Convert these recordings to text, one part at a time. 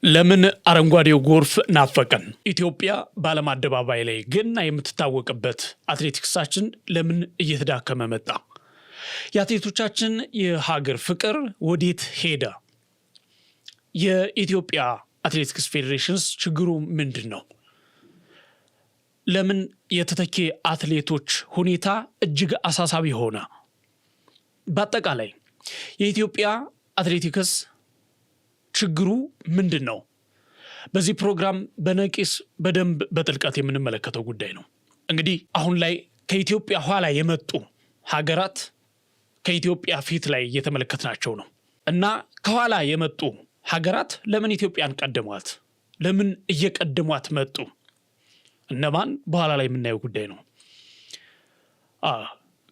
ለምን አረንጓዴው ጎርፍ ናፈቀን? ኢትዮጵያ በዓለም አደባባይ ላይ ገና የምትታወቅበት አትሌቲክሳችን ለምን እየተዳከመ መጣ? የአትሌቶቻችን የሀገር ፍቅር ወዴት ሄደ? የኢትዮጵያ አትሌቲክስ ፌዴሬሽንስ ችግሩ ምንድን ነው? ለምን የተተኪ አትሌቶች ሁኔታ እጅግ አሳሳቢ ሆነ? በአጠቃላይ የኢትዮጵያ አትሌቲክስ ችግሩ ምንድን ነው? በዚህ ፕሮግራም በነቂስ በደንብ በጥልቀት የምንመለከተው ጉዳይ ነው። እንግዲህ አሁን ላይ ከኢትዮጵያ ኋላ የመጡ ሀገራት ከኢትዮጵያ ፊት ላይ እየተመለከትናቸው ነው እና ከኋላ የመጡ ሀገራት ለምን ኢትዮጵያን ቀደሟት? ለምን እየቀደሟት መጡ? እነማን? በኋላ ላይ የምናየው ጉዳይ ነው።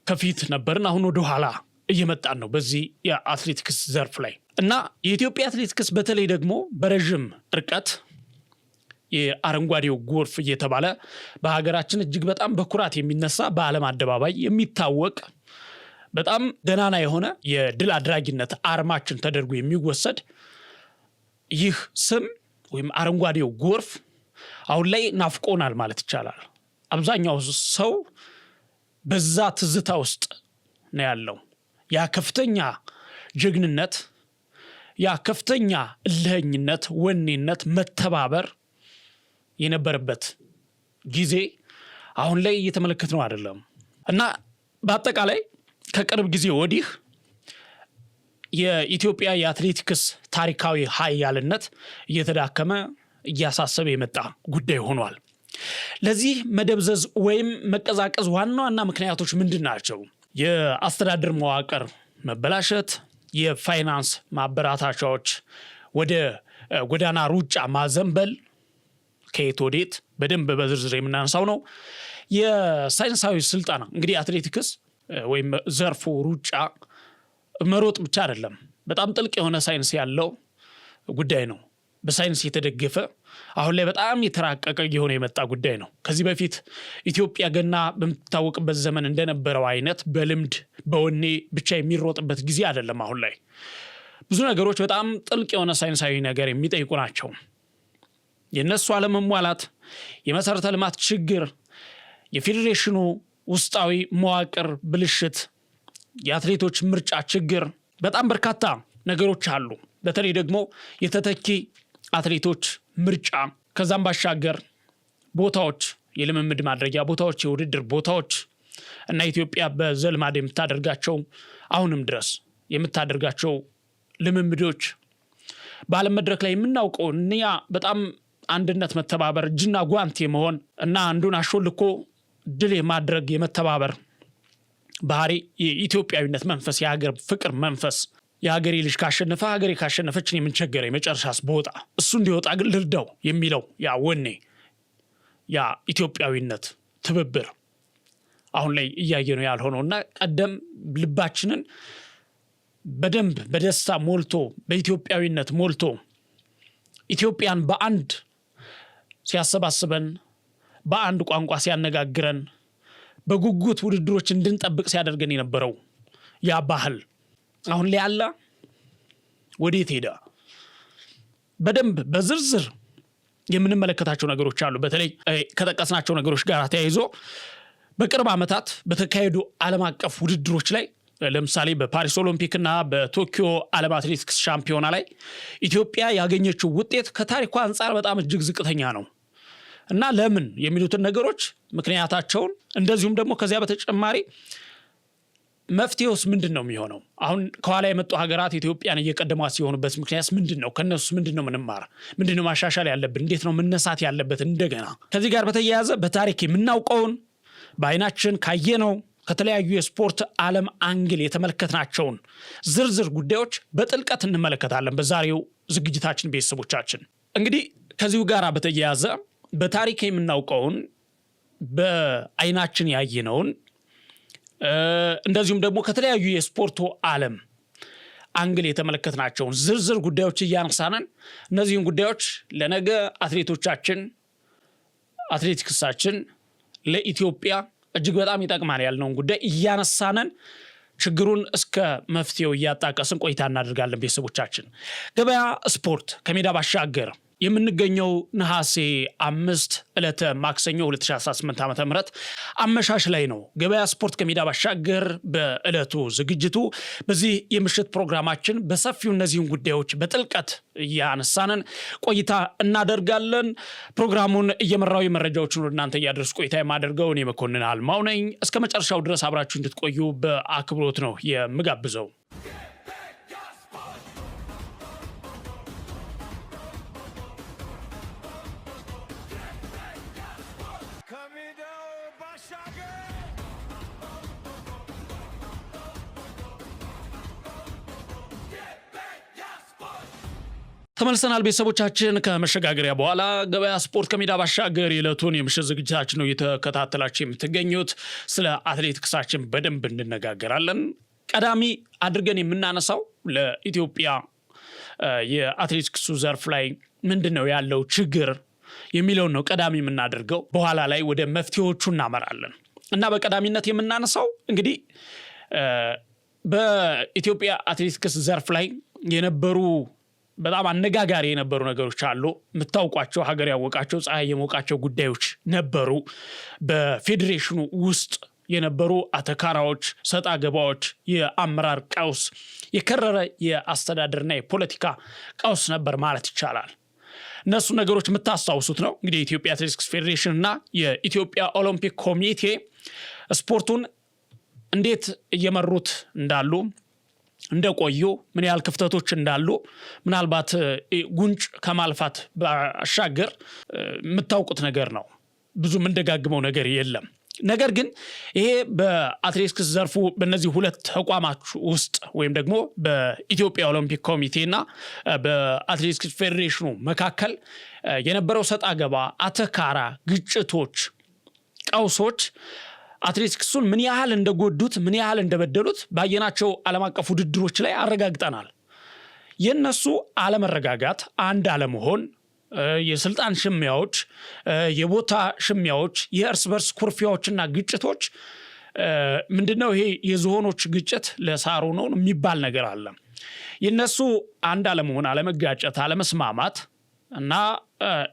ከፊት ነበርን፣ አሁን ወደ ኋላ እየመጣን ነው በዚህ የአትሌቲክስ ዘርፍ ላይ እና የኢትዮጵያ አትሌቲክስ በተለይ ደግሞ በረዥም ርቀት የአረንጓዴው ጎርፍ እየተባለ በሀገራችን እጅግ በጣም በኩራት የሚነሳ በዓለም አደባባይ የሚታወቅ በጣም ገናና የሆነ የድል አድራጊነት አርማችን ተደርጎ የሚወሰድ ይህ ስም ወይም አረንጓዴው ጎርፍ አሁን ላይ ናፍቆናል ማለት ይቻላል። አብዛኛው ሰው በዛ ትዝታ ውስጥ ነው ያለው። ያ ከፍተኛ ጀግንነት፣ ያ ከፍተኛ እልህኝነት፣ ወኔነት፣ መተባበር የነበረበት ጊዜ አሁን ላይ እየተመለከትነው አይደለም እና በአጠቃላይ ከቅርብ ጊዜ ወዲህ የኢትዮጵያ የአትሌቲክስ ታሪካዊ ኃያልነት እየተዳከመ እያሳሰበ የመጣ ጉዳይ ሆኗል። ለዚህ መደብዘዝ ወይም መቀዛቀዝ ዋና ዋና ምክንያቶች ምንድን ናቸው? የአስተዳደር መዋቅር መበላሸት፣ የፋይናንስ ማበራታቻዎች ወደ ጎዳና ሩጫ ማዘንበል፣ ከየት ወዴት በደንብ በዝርዝር የምናነሳው ነው። የሳይንሳዊ ስልጠና እንግዲህ አትሌቲክስ ወይም ዘርፉ ሩጫ መሮጥ ብቻ አይደለም፣ በጣም ጥልቅ የሆነ ሳይንስ ያለው ጉዳይ ነው። በሳይንስ የተደገፈ አሁን ላይ በጣም የተራቀቀ የሆነ የመጣ ጉዳይ ነው። ከዚህ በፊት ኢትዮጵያ ገና በምትታወቅበት ዘመን እንደነበረው አይነት በልምድ በወኔ ብቻ የሚሮጥበት ጊዜ አይደለም። አሁን ላይ ብዙ ነገሮች በጣም ጥልቅ የሆነ ሳይንሳዊ ነገር የሚጠይቁ ናቸው። የነሱ አለመሟላት፣ የመሰረተ ልማት ችግር፣ የፌዴሬሽኑ ውስጣዊ መዋቅር ብልሽት፣ የአትሌቶች ምርጫ ችግር፣ በጣም በርካታ ነገሮች አሉ። በተለይ ደግሞ የተተኪ አትሌቶች ምርጫ፣ ከዛም ባሻገር ቦታዎች፣ የልምምድ ማድረጊያ ቦታዎች፣ የውድድር ቦታዎች እና ኢትዮጵያ በዘልማድ የምታደርጋቸው አሁንም ድረስ የምታደርጋቸው ልምምዶች በዓለም መድረክ ላይ የምናውቀው እኒያ በጣም አንድነት፣ መተባበር፣ እጅና ጓንት የመሆን እና አንዱን አሾልኮ ድል የማድረግ የመተባበር ባህሪ፣ የኢትዮጵያዊነት መንፈስ፣ የሀገር ፍቅር መንፈስ፣ የሀገሬ ልጅ ካሸነፈ ሀገሬ ካሸነፈችን የምንቸገረ የመጨረሻስ በወጣ እሱ እንዲወጣ ግን ልርዳው የሚለው ያ ወኔ፣ ያ ኢትዮጵያዊነት ትብብር አሁን ላይ እያየ ነው ያልሆነው እና ቀደም ልባችንን በደንብ በደስታ ሞልቶ በኢትዮጵያዊነት ሞልቶ ኢትዮጵያን በአንድ ሲያሰባስበን፣ በአንድ ቋንቋ ሲያነጋግረን፣ በጉጉት ውድድሮች እንድንጠብቅ ሲያደርገን የነበረው ያ ባህል አሁን ላይ ያለ ወዴት ሄደ? በደንብ በዝርዝር የምንመለከታቸው ነገሮች አሉ። በተለይ ከጠቀስናቸው ነገሮች ጋር ተያይዞ በቅርብ ዓመታት በተካሄዱ ዓለም አቀፍ ውድድሮች ላይ ለምሳሌ በፓሪስ ኦሎምፒክ እና በቶኪዮ ዓለም አትሌቲክስ ሻምፒዮና ላይ ኢትዮጵያ ያገኘችው ውጤት ከታሪኳ አንጻር በጣም እጅግ ዝቅተኛ ነው እና ለምን የሚሉትን ነገሮች ምክንያታቸውን፣ እንደዚሁም ደግሞ ከዚያ በተጨማሪ መፍትሄውስ ምንድን ነው የሚሆነው? አሁን ከኋላ የመጡ ሀገራት ኢትዮጵያን እየቀደሟት ሲሆኑበት ምክንያት ምንድን ነው? ከነሱ ምንድን ነው ምንማር? ምንድን ነው ማሻሻል ያለብን? እንዴት ነው መነሳት ያለበት? እንደገና ከዚህ ጋር በተያያዘ በታሪክ የምናውቀውን በአይናችን ካየነው ከተለያዩ የስፖርት ዓለም አንግል የተመለከትናቸውን ዝርዝር ጉዳዮች በጥልቀት እንመለከታለን በዛሬው ዝግጅታችን። ቤተሰቦቻችን እንግዲህ ከዚሁ ጋር በተያያዘ በታሪክ የምናውቀውን በአይናችን ያየነውን እንደዚሁም ደግሞ ከተለያዩ የስፖርቱ ዓለም አንግል የተመለከትናቸውን ዝርዝር ጉዳዮች እያነሳነን እነዚህን ጉዳዮች ለነገ አትሌቶቻችን፣ አትሌቲክሳችን ለኢትዮጵያ እጅግ በጣም ይጠቅማል ያልነውን ጉዳይ እያነሳነን ችግሩን እስከ መፍትሄው እያጣቀስን ቆይታ እናደርጋለን። ቤተሰቦቻችን ገበያ ስፖርት ከሜዳ ባሻገር የምንገኘው ነሐሴ 5 ዕለተ ማክሰኞ 2018 ዓ.ም አመሻሽ ላይ ነው። ገበያ ስፖርት ከሜዳ ባሻገር በዕለቱ ዝግጅቱ በዚህ የምሽት ፕሮግራማችን በሰፊው እነዚህን ጉዳዮች በጥልቀት እያነሳንን ቆይታ እናደርጋለን። ፕሮግራሙን እየመራው የመረጃዎችን ወደ እናንተ እያደረስኩ ቆይታ የማደርገው እኔ መኮንን አልማው ነኝ። እስከ መጨረሻው ድረስ አብራችሁ እንድትቆዩ በአክብሮት ነው የምጋብዘው። ተመልሰናል ቤተሰቦቻችን። ከመሸጋገሪያ በኋላ ገበያ ስፖርት ከሜዳ ባሻገር የዕለቱን የምሽት ዝግጅታችን ነው እየተከታተላችሁ የምትገኙት። ስለ አትሌቲክሳችን በደንብ እንነጋገራለን። ቀዳሚ አድርገን የምናነሳው ለኢትዮጵያ የአትሌቲክሱ ዘርፍ ላይ ምንድነው ያለው ችግር የሚለውን ነው ቀዳሚ የምናደርገው። በኋላ ላይ ወደ መፍትሄዎቹ እናመራለን እና በቀዳሚነት የምናነሳው እንግዲህ በኢትዮጵያ አትሌቲክስ ዘርፍ ላይ የነበሩ በጣም አነጋጋሪ የነበሩ ነገሮች አሉ። የምታውቋቸው ሀገር ያወቃቸው ፀሐይ የሞቃቸው ጉዳዮች ነበሩ። በፌዴሬሽኑ ውስጥ የነበሩ አተካራዎች፣ ሰጣ ገባዎች፣ የአመራር ቀውስ፣ የከረረ የአስተዳደርና የፖለቲካ ቀውስ ነበር ማለት ይቻላል። እነሱ ነገሮች የምታስታውሱት ነው። እንግዲህ የኢትዮጵያ አትሌቲክስ ፌዴሬሽን እና የኢትዮጵያ ኦሎምፒክ ኮሚቴ ስፖርቱን እንዴት እየመሩት እንዳሉ እንደቆዩ ምን ያህል ክፍተቶች እንዳሉ ምናልባት ጉንጭ ከማልፋት ባሻገር የምታውቁት ነገር ነው። ብዙ እንደጋግመው ነገር የለም። ነገር ግን ይሄ በአትሌቲክስ ዘርፉ በእነዚህ ሁለት ተቋማት ውስጥ ወይም ደግሞ በኢትዮጵያ ኦሎምፒክ ኮሚቴና በአትሌቲክስ ፌዴሬሽኑ መካከል የነበረው ሰጣ ገባ፣ አተካራ፣ ግጭቶች፣ ቀውሶች አትሌቲክሱን ምን ያህል እንደጎዱት ምን ያህል እንደበደሉት ባየናቸው ዓለም አቀፍ ውድድሮች ላይ አረጋግጠናል። የነሱ አለመረጋጋት፣ አንድ አለመሆን፣ የስልጣን ሽሚያዎች፣ የቦታ ሽሚያዎች፣ የእርስ በርስ ኩርፊያዎችና ግጭቶች ምንድነው ይሄ የዝሆኖች ግጭት ለሳሩ ነው የሚባል ነገር አለ። የነሱ አንድ አለመሆን፣ አለመጋጨት፣ አለመስማማት እና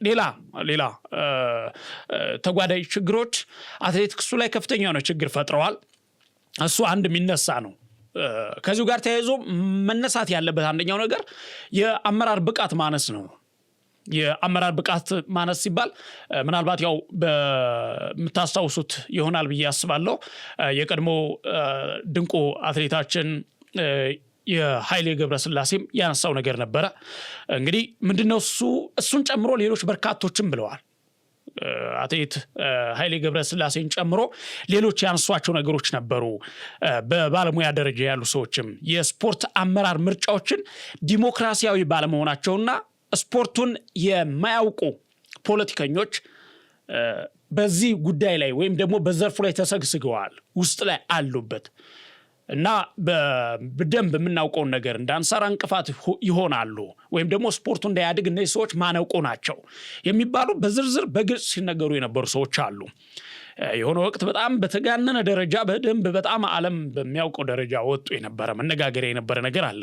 ሌላ ተጓዳኝ ችግሮች አትሌቲክሱ ላይ ከፍተኛ የሆነ ችግር ፈጥረዋል። እሱ አንድ የሚነሳ ነው። ከዚሁ ጋር ተያይዞ መነሳት ያለበት አንደኛው ነገር የአመራር ብቃት ማነስ ነው። የአመራር ብቃት ማነስ ሲባል ምናልባት ያው በምታስታውሱት ይሆናል ብዬ አስባለሁ። የቀድሞ ድንቁ አትሌታችን የኃይሌ ገብረስላሴም ያነሳው ነገር ነበረ። እንግዲህ ምንድነው እሱን ጨምሮ ሌሎች በርካቶችም ብለዋል። አትሌት ኃይሌ ገብረስላሴን ጨምሮ ሌሎች ያነሷቸው ነገሮች ነበሩ። በባለሙያ ደረጃ ያሉ ሰዎችም የስፖርት አመራር ምርጫዎችን ዲሞክራሲያዊ ባለመሆናቸውና ስፖርቱን የማያውቁ ፖለቲከኞች በዚህ ጉዳይ ላይ ወይም ደግሞ በዘርፉ ላይ ተሰግስገዋል፣ ውስጥ ላይ አሉበት እና በደንብ የምናውቀውን ነገር እንዳንሰራ እንቅፋት ይሆናሉ ወይም ደግሞ ስፖርቱ እንዳያድግ እነዚህ ሰዎች ማነቆ ናቸው የሚባሉ በዝርዝር በግልጽ ሲነገሩ የነበሩ ሰዎች አሉ። የሆነ ወቅት በጣም በተጋነነ ደረጃ በደንብ በጣም ዓለም በሚያውቀው ደረጃ ወጡ የነበረ መነጋገሪያ የነበረ ነገር አለ።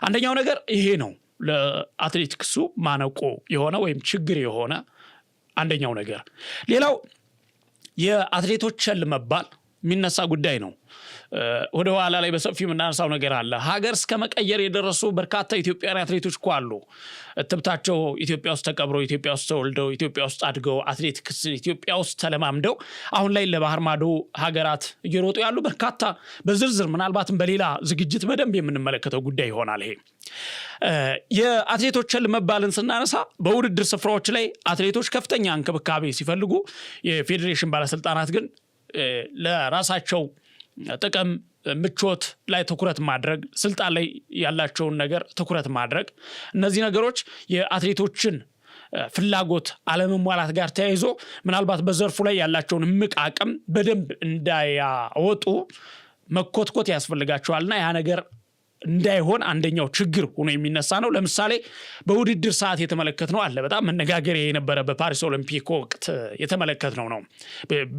አንደኛው ነገር ይሄ ነው። ለአትሌቲክሱ ማነቆ የሆነ ወይም ችግር የሆነ አንደኛው ነገር። ሌላው የአትሌቶች ቸል መባል የሚነሳ ጉዳይ ነው። ወደ ኋላ ላይ በሰፊው የምናነሳው ነገር አለ። ሀገር እስከ መቀየር የደረሱ በርካታ ኢትዮጵያውያን አትሌቶች እኮ አሉ። እትብታቸው ኢትዮጵያ ውስጥ ተቀብረው ኢትዮጵያ ውስጥ ተወልደው ኢትዮጵያ ውስጥ አድገው አትሌቲክስ ኢትዮጵያ ውስጥ ተለማምደው አሁን ላይ ለባህር ማዶ ሀገራት እየሮጡ ያሉ በርካታ በዝርዝር ምናልባትም በሌላ ዝግጅት በደንብ የምንመለከተው ጉዳይ ይሆናል። ይሄ የአትሌቶች መባልን ስናነሳ በውድድር ስፍራዎች ላይ አትሌቶች ከፍተኛ እንክብካቤ ሲፈልጉ የፌዴሬሽን ባለስልጣናት ግን ለራሳቸው ጥቅም ምቾት ላይ ትኩረት ማድረግ ስልጣን ላይ ያላቸውን ነገር ትኩረት ማድረግ እነዚህ ነገሮች የአትሌቶችን ፍላጎት አለመሟላት ጋር ተያይዞ ምናልባት በዘርፉ ላይ ያላቸውን እምቅ አቅም በደንብ እንዳያወጡ መኮትኮት ያስፈልጋቸዋልና ያ ነገር እንዳይሆን አንደኛው ችግር ሆኖ የሚነሳ ነው። ለምሳሌ በውድድር ሰዓት የተመለከትነው አለ። በጣም መነጋገሪያ የነበረ በፓሪስ ኦሎምፒክ ወቅት የተመለከትነው ነው።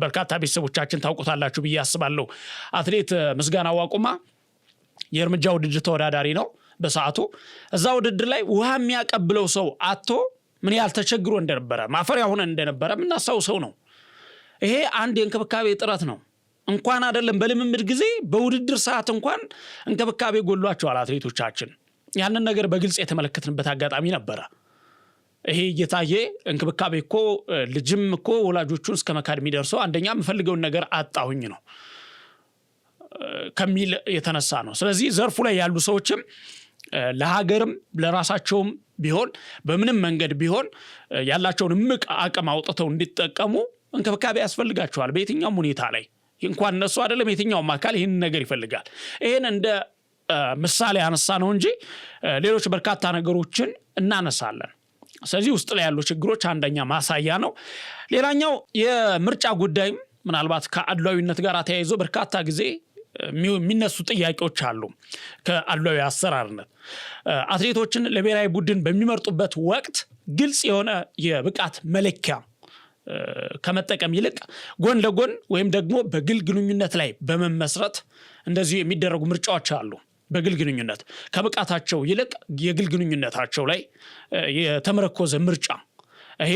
በርካታ ቤተሰቦቻችን ታውቁታላችሁ ብዬ አስባለሁ። አትሌት ምስጋናው ዋቁማ የእርምጃ ውድድር ተወዳዳሪ ነው በሰዓቱ። እዛ ውድድር ላይ ውሃ የሚያቀብለው ሰው አጥቶ ምን ያህል ተቸግሮ እንደነበረ ማፈሪያ ሆነ እንደነበረ የምናስታውሰው ነው። ይሄ አንድ የእንክብካቤ ጥረት ነው። እንኳን አይደለም በልምምድ ጊዜ በውድድር ሰዓት እንኳን እንክብካቤ ጎሏቸዋል አትሌቶቻችን። ያንን ነገር በግልጽ የተመለከትንበት አጋጣሚ ነበረ። ይሄ እየታየ እንክብካቤ እኮ ልጅም እኮ ወላጆቹን እስከ መካድ የሚደርሰው አንደኛ የምፈልገውን ነገር አጣሁኝ ነው ከሚል የተነሳ ነው። ስለዚህ ዘርፉ ላይ ያሉ ሰዎችም ለሀገርም ለራሳቸውም ቢሆን በምንም መንገድ ቢሆን ያላቸውን እምቅ አቅም አውጥተው እንዲጠቀሙ እንክብካቤ ያስፈልጋቸዋል። በየትኛውም ሁኔታ ላይ እንኳን እነሱ አይደለም የትኛውም አካል ይህን ነገር ይፈልጋል። ይህን እንደ ምሳሌ አነሳ ነው እንጂ ሌሎች በርካታ ነገሮችን እናነሳለን። ስለዚህ ውስጥ ላይ ያሉ ችግሮች አንደኛ ማሳያ ነው። ሌላኛው የምርጫ ጉዳይም ምናልባት ከአድሏዊነት ጋር ተያይዞ በርካታ ጊዜ የሚነሱ ጥያቄዎች አሉ። ከአድሏዊ አሰራርነት አትሌቶችን ለብሔራዊ ቡድን በሚመርጡበት ወቅት ግልጽ የሆነ የብቃት መለኪያ ከመጠቀም ይልቅ ጎን ለጎን ወይም ደግሞ በግል ግንኙነት ላይ በመመስረት እንደዚህ የሚደረጉ ምርጫዎች አሉ። በግል ግንኙነት ከብቃታቸው ይልቅ የግል ግንኙነታቸው ላይ የተመረኮዘ ምርጫ፣ ይሄ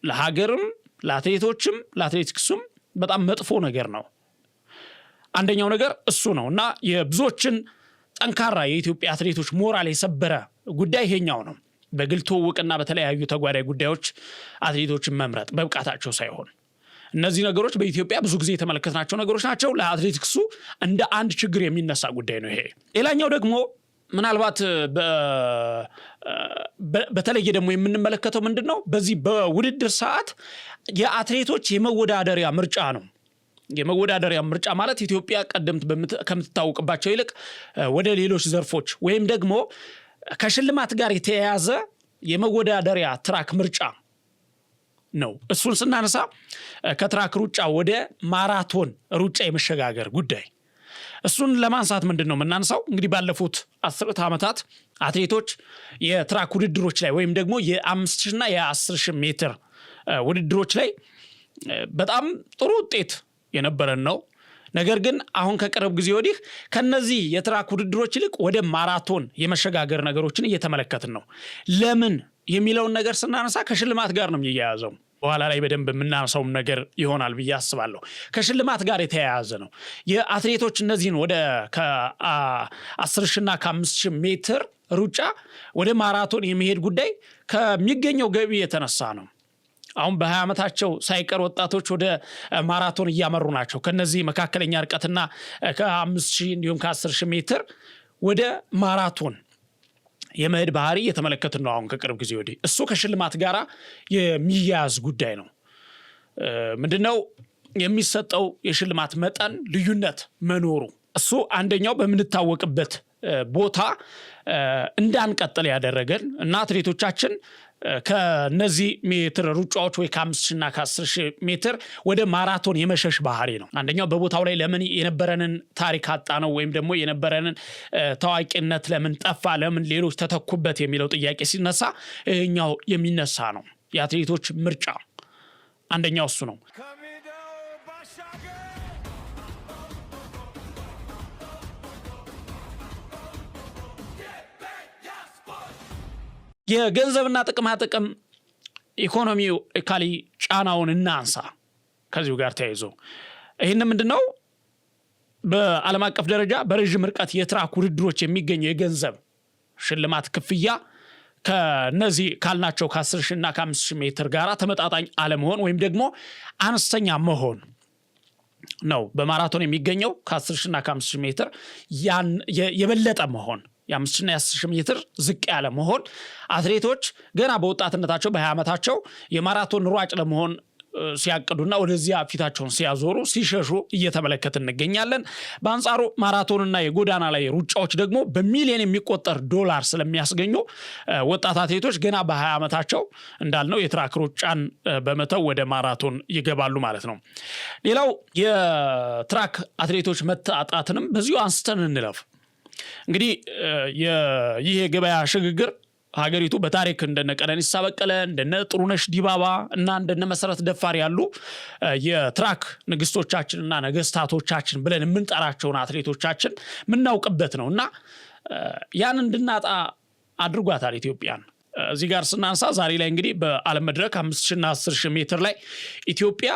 ለሀገርም ለአትሌቶችም ለአትሌቲክሱም በጣም መጥፎ ነገር ነው። አንደኛው ነገር እሱ ነው እና የብዙዎችን ጠንካራ የኢትዮጵያ አትሌቶች ሞራል የሰበረ ጉዳይ ይሄኛው ነው። በግል ትውውቅና በተለያዩ ተጓዳኝ ጉዳዮች አትሌቶችን መምረጥ በብቃታቸው ሳይሆን እነዚህ ነገሮች በኢትዮጵያ ብዙ ጊዜ የተመለከትናቸው ነገሮች ናቸው። ለአትሌቲክሱ እንደ አንድ ችግር የሚነሳ ጉዳይ ነው ይሄ። ሌላኛው ደግሞ ምናልባት በተለየ ደግሞ የምንመለከተው ምንድነው? በዚህ በውድድር ሰዓት የአትሌቶች የመወዳደሪያ ምርጫ ነው። የመወዳደሪያ ምርጫ ማለት ኢትዮጵያ ቀደምት ከምትታወቅባቸው ይልቅ ወደ ሌሎች ዘርፎች ወይም ደግሞ ከሽልማት ጋር የተያያዘ የመወዳደሪያ ትራክ ምርጫ ነው። እሱን ስናነሳ ከትራክ ሩጫ ወደ ማራቶን ሩጫ የመሸጋገር ጉዳይ፣ እሱን ለማንሳት ምንድነው የምናነሳው? እንግዲህ ባለፉት 10 ዓመታት አትሌቶች የትራክ ውድድሮች ላይ ወይም ደግሞ የ5000 እና የ10000 ሜትር ውድድሮች ላይ በጣም ጥሩ ውጤት የነበረን ነው። ነገር ግን አሁን ከቅርብ ጊዜ ወዲህ ከነዚህ የትራክ ውድድሮች ይልቅ ወደ ማራቶን የመሸጋገር ነገሮችን እየተመለከትን ነው። ለምን የሚለውን ነገር ስናነሳ ከሽልማት ጋር ነው የሚያያዘው። በኋላ ላይ በደንብ የምናነሳውም ነገር ይሆናል ብዬ አስባለሁ። ከሽልማት ጋር የተያያዘ ነው። የአትሌቶች እነዚህን ወደ ከ10000 እና ከ5000 ሜትር ሩጫ ወደ ማራቶን የሚሄድ ጉዳይ ከሚገኘው ገቢ የተነሳ ነው። አሁን በ20 ዓመታቸው ሳይቀር ወጣቶች ወደ ማራቶን እያመሩ ናቸው። ከነዚህ መካከለኛ ርቀትና ከ5000 እንዲሁም ከ10000 ሜትር ወደ ማራቶን የመሄድ ባህሪ የተመለከትን ነው አሁን ከቅርብ ጊዜ ወዲህ። እሱ ከሽልማት ጋር የሚያያዝ ጉዳይ ነው። ምንድነው የሚሰጠው የሽልማት መጠን ልዩነት መኖሩ፣ እሱ አንደኛው በምንታወቅበት ቦታ እንዳንቀጥል ያደረገን እና አትሌቶቻችን ከነዚህ ሜትር ሩጫዎች ወይ ከ5000 እና ከ10000 ሜትር ወደ ማራቶን የመሸሽ ባህሪ ነው። አንደኛው በቦታው ላይ ለምን የነበረንን ታሪክ አጣ ነው ወይም ደግሞ የነበረንን ታዋቂነት ለምን ጠፋ፣ ለምን ሌሎች ተተኩበት የሚለው ጥያቄ ሲነሳ ይሄኛው የሚነሳ ነው። የአትሌቶች ምርጫ አንደኛው እሱ ነው። የገንዘብና ጥቅማ ጥቅም ኢኮኖሚካሊ ጫናውን እናንሳ። ከዚሁ ጋር ተያይዞ ይሄን ምንድነው በዓለም አቀፍ ደረጃ በረጅም ርቀት የትራክ ውድድሮች የሚገኘው የገንዘብ ሽልማት ክፍያ ከነዚህ ካልናቸው ከ10000 እና ከ5000 ሜትር ጋር ተመጣጣኝ አለመሆን ወይም ደግሞ አነስተኛ መሆን ነው። በማራቶን የሚገኘው ከ10000 እና ከ5000 ሜትር የበለጠ መሆን፣ የ5000 እና የ10000 ሜትር ዝቅ ያለ መሆን አትሌቶች ገና በወጣትነታቸው በ20 ዓመታቸው የማራቶን ሯጭ ለመሆን ሲያቅዱና ወደዚያ ፊታቸውን ሲያዞሩ ሲሸሹ እየተመለከትን እንገኛለን። በአንጻሩ ማራቶንና የጎዳና ላይ ሩጫዎች ደግሞ በሚሊዮን የሚቆጠር ዶላር ስለሚያስገኙ ወጣት አትሌቶች ገና በ20 ዓመታቸው እንዳልነው የትራክ ሩጫን በመተው ወደ ማራቶን ይገባሉ ማለት ነው። ሌላው የትራክ አትሌቶች መታጣትንም በዚሁ አንስተን እንለፍ። እንግዲህ ይህ የገበያ ሽግግር ሀገሪቱ በታሪክ እንደነ ቀነኒሳ በቀለ እንደነ ጥሩነሽ ዲባባ እና እንደነ መሰረት ደፋር ያሉ የትራክ ንግስቶቻችንና ነገስታቶቻችን ብለን የምንጠራቸውን አትሌቶቻችን ምናውቅበት ነውና ያን እንድናጣ አድርጓታል ኢትዮጵያን። እዚህ ጋር ስናንሳ ዛሬ ላይ እንግዲህ በዓለም መድረክ 5000 እና 10000 ሜትር ላይ ኢትዮጵያ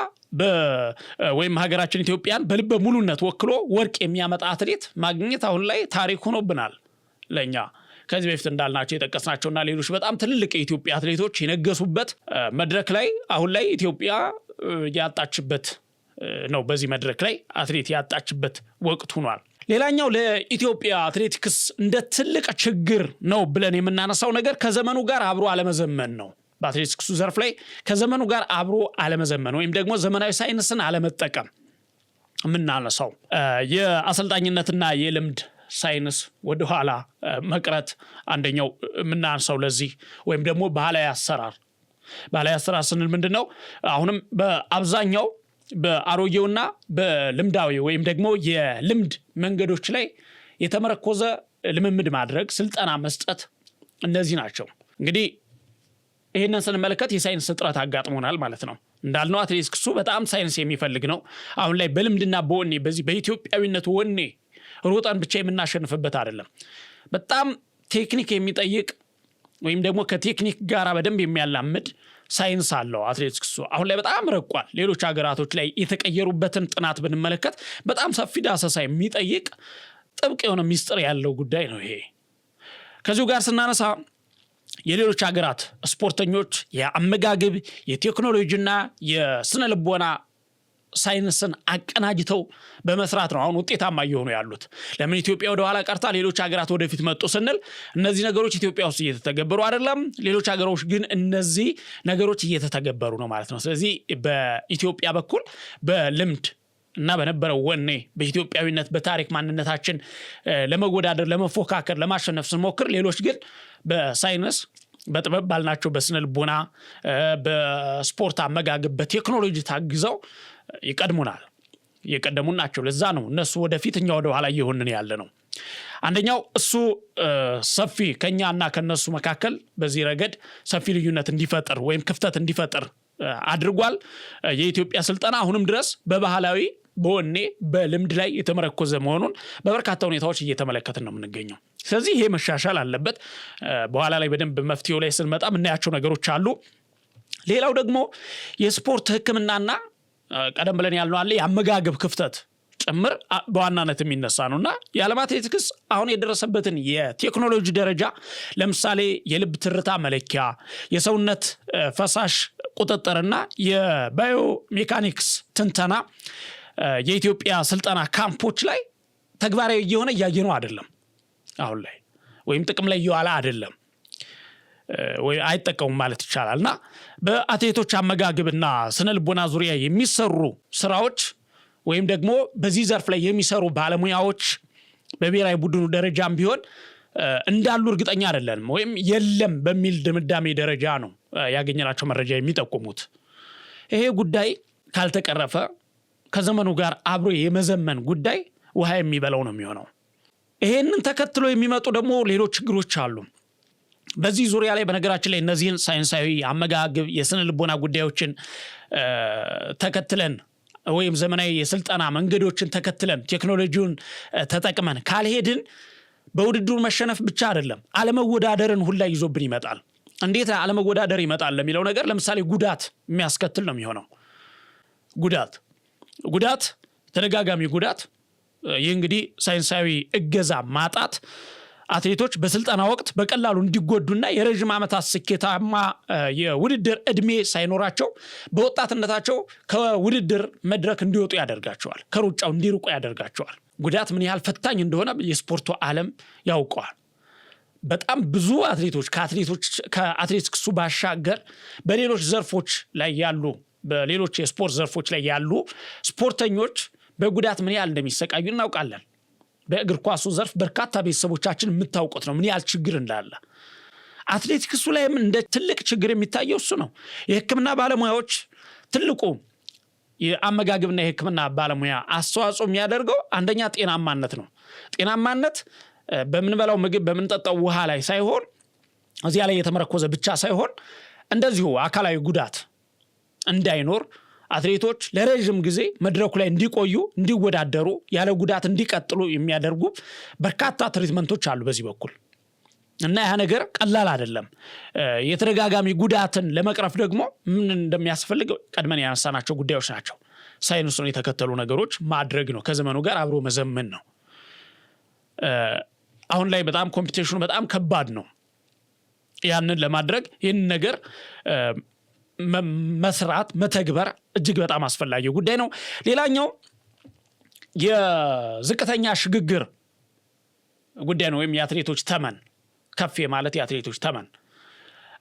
ወይም ሀገራችን ኢትዮጵያን በልበ ሙሉነት ወክሎ ወርቅ የሚያመጣ አትሌት ማግኘት አሁን ላይ ታሪክ ሆኖብናል ለኛ። ከዚህ በፊት እንዳልናቸው የጠቀስናቸውና ሌሎች በጣም ትልልቅ የኢትዮጵያ አትሌቶች የነገሱበት መድረክ ላይ አሁን ላይ ኢትዮጵያ ያጣችበት ነው። በዚህ መድረክ ላይ አትሌት ያጣችበት ወቅት ሆኗል። ሌላኛው ለኢትዮጵያ አትሌቲክስ እንደ ትልቅ ችግር ነው ብለን የምናነሳው ነገር ከዘመኑ ጋር አብሮ አለመዘመን ነው። በአትሌቲክሱ ዘርፍ ላይ ከዘመኑ ጋር አብሮ አለመዘመን ወይም ደግሞ ዘመናዊ ሳይንስን አለመጠቀም የምናነሳው የአሰልጣኝነትና የልምድ ሳይንስ ወደ ኋላ መቅረት አንደኛው የምናነሳው ለዚህ ወይም ደግሞ ባህላዊ አሰራር ስንል ምንድነው? አሁንም በአብዛኛው በአሮጌውና በልምዳዊ ወይም ደግሞ የልምድ መንገዶች ላይ የተመረኮዘ ልምምድ ማድረግ፣ ስልጠና መስጠት እነዚህ ናቸው። እንግዲህ ይሄንን ስንመለከት የሳይንስ እጥረት አጋጥሞናል ማለት ነው። እንዳልነው አትሌቲክሱ በጣም ሳይንስ የሚፈልግ ነው። አሁን ላይ በልምድና በወኔ በዚህ በኢትዮጵያዊነት ወኔ ሮጣን ብቻ የምናሸንፍበት አይደለም። በጣም ቴክኒክ የሚጠይቅ ወይም ደግሞ ከቴክኒክ ጋር በደንብ የሚያላምድ ሳይንስ አለው አትሌቲክሱ። አሁን ላይ በጣም ረቋል። ሌሎች ሀገራቶች ላይ የተቀየሩበትን ጥናት ብንመለከት በጣም ሰፊ ዳሰሳ የሚጠይቅ ጥብቅ የሆነ ሚስጥር ያለው ጉዳይ ነው ይሄ። ከዚሁ ጋር ስናነሳ የሌሎች ሀገራት ስፖርተኞች የአመጋገብ የቴክኖሎጂና የስነ ልቦና ሳይንስን አቀናጅተው በመስራት ነው አሁን ውጤታማ እየሆኑ ያሉት። ለምን ኢትዮጵያ ወደ ኋላ ቀርታ ሌሎች ሀገራት ወደፊት መጡ ስንል እነዚህ ነገሮች ኢትዮጵያ ውስጥ እየተተገበሩ አይደለም፣ ሌሎች ሀገሮች ግን እነዚህ ነገሮች እየተተገበሩ ነው ማለት ነው። ስለዚህ በኢትዮጵያ በኩል በልምድ እና በነበረው ወኔ በኢትዮጵያዊነት በታሪክ ማንነታችን ለመወዳደር ለመፎካከር ለማሸነፍ ስንሞክር ሌሎች ግን በሳይንስ በጥበብ ባልናቸው በስነ ልቦና በስፖርት አመጋገብ በቴክኖሎጂ ታግዘው ይቀድሙናል የቀደሙን ናቸው። ለዛ ነው እነሱ ወደፊት እኛ ወደ ኋላ እየሆንን ያለ ነው። አንደኛው እሱ ሰፊ ከኛና ከነሱ መካከል በዚህ ረገድ ሰፊ ልዩነት እንዲፈጠር ወይም ክፍተት እንዲፈጠር አድርጓል። የኢትዮጵያ ስልጠና አሁንም ድረስ በባህላዊ በወኔ በልምድ ላይ የተመረኮዘ መሆኑን በበርካታ ሁኔታዎች እየተመለከትን ነው የምንገኘው። ስለዚህ ይሄ መሻሻል አለበት። በኋላ ላይ በደንብ መፍትሄው ላይ ስንመጣ የምናያቸው ነገሮች አሉ። ሌላው ደግሞ የስፖርት ሕክምናና ቀደም ብለን ያልነው አለ የአመጋገብ ክፍተት ጭምር በዋናነት የሚነሳ ነውና የዓለም አትሌቲክስ አሁን የደረሰበትን የቴክኖሎጂ ደረጃ ለምሳሌ የልብ ትርታ መለኪያ፣ የሰውነት ፈሳሽ ቁጥጥርና የባዮ ሜካኒክስ ትንተና የኢትዮጵያ ስልጠና ካምፖች ላይ ተግባራዊ እየሆነ እያየነው አይደለም። አሁን ላይ ወይም ጥቅም ላይ እየዋለ አይደለም ወይ አይጠቀሙም ማለት ይቻላልና በአትሌቶች አመጋገብና ስነልቦና ዙሪያ የሚሰሩ ስራዎች ወይም ደግሞ በዚህ ዘርፍ ላይ የሚሰሩ ባለሙያዎች በብሔራዊ ቡድኑ ደረጃም ቢሆን እንዳሉ እርግጠኛ አይደለም ወይም የለም በሚል ድምዳሜ ደረጃ ነው ያገኘናቸው መረጃ የሚጠቁሙት። ይሄ ጉዳይ ካልተቀረፈ ከዘመኑ ጋር አብሮ የመዘመን ጉዳይ ውሃ የሚበላው ነው የሚሆነው። ይሄንን ተከትሎ የሚመጡ ደግሞ ሌሎች ችግሮች አሉ። በዚህ ዙሪያ ላይ በነገራችን ላይ እነዚህን ሳይንሳዊ አመጋገብ የስነ ልቦና ጉዳዮችን ተከትለን ወይም ዘመናዊ የስልጠና መንገዶችን ተከትለን ቴክኖሎጂውን ተጠቅመን ካልሄድን በውድድሩ መሸነፍ ብቻ አይደለም አለመወዳደርን ሁላ ይዞብን ይመጣል። እንዴት አለመወዳደር ይመጣል ለሚለው ነገር ለምሳሌ ጉዳት የሚያስከትል ነው የሚሆነው። ጉዳት ተደጋጋሚ ጉዳት። ይህ እንግዲህ ሳይንሳዊ እገዛ ማጣት አትሌቶች በስልጠና ወቅት በቀላሉ እንዲጎዱና የረጅም ዓመታት ስኬታማ የውድድር እድሜ ሳይኖራቸው በወጣትነታቸው ከውድድር መድረክ እንዲወጡ ያደርጋቸዋል፣ ከሩጫው እንዲርቁ ያደርጋቸዋል። ጉዳት ምን ያህል ፈታኝ እንደሆነ የስፖርቱ ዓለም ያውቀዋል። በጣም ብዙ አትሌቶች ከአትሌቲክሱ ባሻገር በሌሎች ዘርፎች ላይ ያሉ በሌሎች የስፖርት ዘርፎች ላይ ያሉ ስፖርተኞች በጉዳት ምን ያህል እንደሚሰቃዩ እናውቃለን። በእግር ኳሱ ዘርፍ በርካታ ቤተሰቦቻችን የምታውቁት ነው ምን ያህል ችግር እንዳለ። አትሌቲክሱ ላይም እንደ ትልቅ ችግር የሚታየው እሱ ነው። የሕክምና ባለሙያዎች ትልቁ የአመጋገብና የሕክምና ባለሙያ አስተዋጽኦ የሚያደርገው አንደኛ ጤናማነት ነው። ጤናማነት በምንበላው ምግብ በምንጠጣው ውሃ ላይ ሳይሆን እዚያ ላይ የተመረኮዘ ብቻ ሳይሆን እንደዚሁ አካላዊ ጉዳት እንዳይኖር አትሌቶች ለረጅም ጊዜ መድረኩ ላይ እንዲቆዩ እንዲወዳደሩ ያለ ጉዳት እንዲቀጥሉ የሚያደርጉ በርካታ ትሪትመንቶች አሉ በዚህ በኩል እና ያ ነገር ቀላል አይደለም። የተደጋጋሚ ጉዳትን ለመቅረፍ ደግሞ ምን እንደሚያስፈልግ ቀድመን ያነሳናቸው ጉዳዮች ናቸው። ሳይንሱን የተከተሉ ነገሮች ማድረግ ነው። ከዘመኑ ጋር አብሮ መዘመን ነው። አሁን ላይ በጣም ኮምፒቲሽኑ በጣም ከባድ ነው። ያንን ለማድረግ ይህን ነገር መስራት መተግበር እጅግ በጣም አስፈላጊ ጉዳይ ነው። ሌላኛው የዝቅተኛ ሽግግር ጉዳይ ነው ወይም የአትሌቶች ተመን ከፍ ማለት የአትሌቶች ተመን።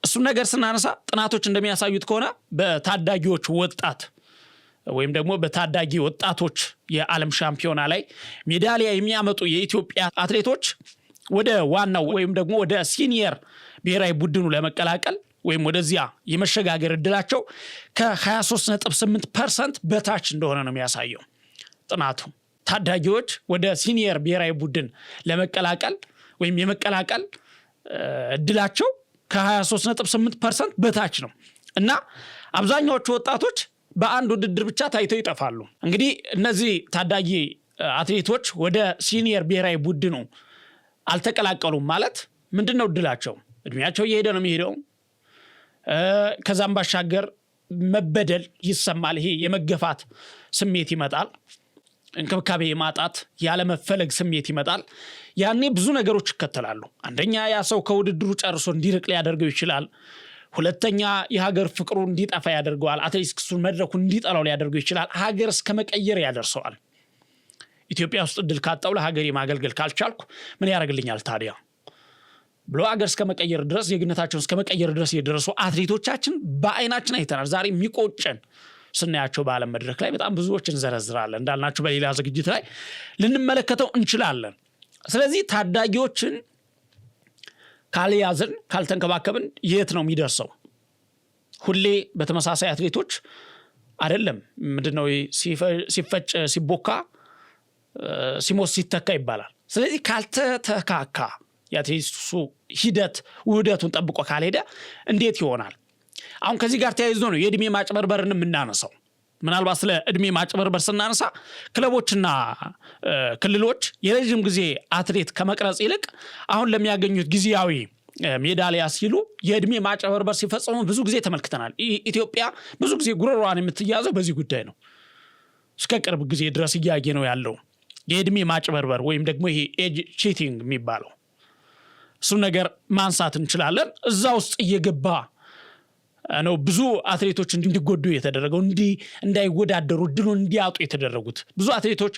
እሱን ነገር ስናነሳ ጥናቶች እንደሚያሳዩት ከሆነ በታዳጊዎች ወጣት ወይም ደግሞ በታዳጊ ወጣቶች የዓለም ሻምፒዮና ላይ ሜዳሊያ የሚያመጡ የኢትዮጵያ አትሌቶች ወደ ዋናው ወይም ደግሞ ወደ ሲኒየር ብሔራዊ ቡድኑ ለመቀላቀል ወይም ወደዚያ የመሸጋገር እድላቸው ከ23.8% በታች እንደሆነ ነው የሚያሳየው ጥናቱ። ታዳጊዎች ወደ ሲኒየር ብሔራዊ ቡድን ለመቀላቀል ወይም የመቀላቀል እድላቸው ከ23.8% በታች ነው እና አብዛኛዎቹ ወጣቶች በአንድ ውድድር ብቻ ታይተው ይጠፋሉ። እንግዲህ እነዚህ ታዳጊ አትሌቶች ወደ ሲኒየር ብሔራዊ ቡድኑ አልተቀላቀሉም ማለት ምንድነው እድላቸው? እድሜያቸው እየሄደ ነው የሚሄደው። ከዛም ባሻገር መበደል ይሰማል። ይሄ የመገፋት ስሜት ይመጣል። እንክብካቤ የማጣት ያለመፈለግ ስሜት ይመጣል። ያኔ ብዙ ነገሮች ይከተላሉ። አንደኛ ያ ሰው ከውድድሩ ጨርሶ እንዲርቅ ሊያደርገው ይችላል። ሁለተኛ የሀገር ፍቅሩ እንዲጠፋ ያደርገዋል። አትሌቲክሱን መድረኩን እንዲጠላው ሊያደርገው ይችላል። ሀገር እስከ መቀየር ያደርሰዋል። ኢትዮጵያ ውስጥ እድል ካጣው ለሀገሬ ማገልገል ካልቻልኩ ምን ያደርግልኛል ታዲያ ብሎ ሀገር እስከ መቀየር ድረስ ዜግነታቸውን እስከ መቀየር ድረስ የደረሱ አትሌቶቻችን በአይናችን አይተናል። ዛሬ የሚቆጨን ስናያቸው በዓለም መድረክ ላይ በጣም ብዙዎችን ዘረዝራለን። እንዳልናችሁ በሌላ ዝግጅት ላይ ልንመለከተው እንችላለን። ስለዚህ ታዳጊዎችን ካልያዝን ካልተንከባከብን የት ነው የሚደርሰው? ሁሌ በተመሳሳይ አትሌቶች አይደለም። ምንድነው ሲፈጭ ሲቦካ ሲሞት ሲተካ ይባላል። ስለዚህ ካልተተካካ የአትሌቲክሱ ሂደት ውህደቱን ጠብቆ ካልሄደ እንዴት ይሆናል? አሁን ከዚህ ጋር ተያይዞ ነው የእድሜ ማጭበርበርን የምናነሳው። ምናልባት ስለ እድሜ ማጭበርበር ስናነሳ ክለቦችና ክልሎች የረጅም ጊዜ አትሌት ከመቅረጽ ይልቅ አሁን ለሚያገኙት ጊዜያዊ ሜዳሊያ ሲሉ የእድሜ ማጭበርበር ሲፈጽሙ ብዙ ጊዜ ተመልክተናል። ኢትዮጵያ ብዙ ጊዜ ጉሮሯን የምትያዘው በዚህ ጉዳይ ነው። እስከ ቅርብ ጊዜ ድረስ እያየ ነው ያለው የእድሜ ማጭበርበር ወይም ደግሞ ይሄ ኤጅ ቺቲንግ የሚባለው እሱ ነገር ማንሳት እንችላለን። እዛ ውስጥ እየገባ ነው ብዙ አትሌቶች እንዲጎዱ የተደረገው፣ እንዳይወዳደሩ እድሉን እንዲያጡ የተደረጉት ብዙ አትሌቶች